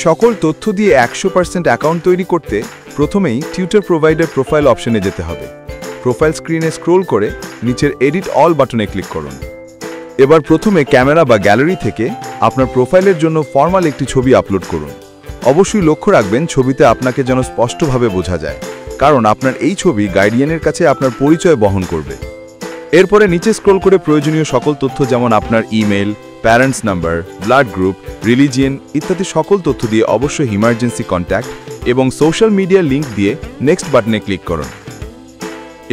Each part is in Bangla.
সকল তথ্য দিয়ে 100% অ্যাকাউন্ট তৈরি করতে প্রথমেই টিউটর প্রোভাইডার প্রোফাইল অপশনে যেতে হবে। প্রোফাইল স্ক্রিনে স্ক্রোল করে নিচের এডিট অল বাটনে ক্লিক করুন। এবার প্রথমে ক্যামেরা বা গ্যালারি থেকে আপনার প্রোফাইলের জন্য ফর্মাল একটি ছবি আপলোড করুন। অবশ্যই লক্ষ্য রাখবেন ছবিতে আপনাকে যেন স্পষ্টভাবে বোঝা যায়, কারণ আপনার এই ছবি গাইডিয়ানের কাছে আপনার পরিচয় বহন করবে। এরপরে নিচে স্ক্রোল করে প্রয়োজনীয় সকল তথ্য যেমন আপনার email, parents number, blood group, religion ইত্যাদি সকল তথ্য দিয়ে অবশ্যই ইমার্জেন্সি কন্ট্যাক্ট এবং সোশ্যাল মিডিয়া লিঙ্ক দিয়ে নেক্সট বাটনে ক্লিক করুন।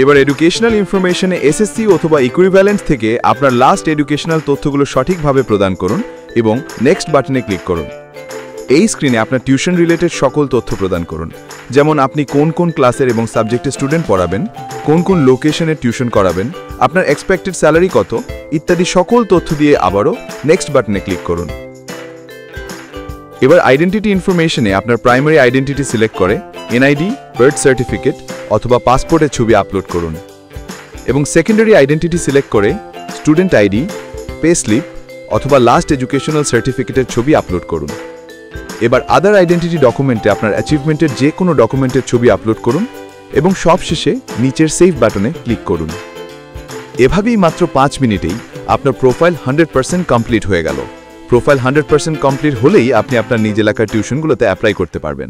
এবার এডুকেশনাল ইনফরমেশনে এসএসসি অথবা ইকুইভ্যালেন্ট থেকে আপনার লাস্ট এডুকেশনাল তথ্যগুলো সঠিকভাবে প্রদান করুন এবং নেক্সট বাটনে ক্লিক করুন। এই স্ক্রিনে আপনার টিউশন রিলেটেড সকল তথ্য প্রদান করুন, যেমন আপনি কোন কোন ক্লাসের এবং সাবজেক্টের স্টুডেন্ট পড়াবেন, কোন কোন লোকেশনে টিউশন করাবেন, আপনার এক্সপেক্টেড স্যালারি কত ইত্যাদি সকল তথ্য দিয়ে আবারও নেক্সট বাটনে ক্লিক করুন। এবার আইডেন্টিটি ইনফরমেশনে আপনার প্রাইমারি আইডেন্টিটি সিলেক্ট করে এনআইডি, বার্থ সার্টিফিকেট অথবা পাসপোর্টের ছবি আপলোড করুন এবং সেকেন্ডারি আইডেন্টিটি সিলেক্ট করে স্টুডেন্ট আইডি, পে স্লিপ অথবা লাস্ট এডুকেশনাল সার্টিফিকেটের ছবি আপলোড করুন। এবার আদার আইডেন্টিটি ডকুমেন্টে আপনার অ্যাচিভমেন্টের যে কোনো ডকুমেন্টের ছবি আপলোড করুন এবং সবশেষে নিচের সেভ বাটনে ক্লিক করুন। এভাবেই মাত্র 5 মিনিটেই আপনার প্রোফাইল 100% কমপ্লিট হয়ে গেল। প্রোফাইল 100% কমপ্লিট হলেই আপনি আপনার নিজ এলাকার টিউশনগুলোতে অ্যাপ্লাই করতে পারবেন।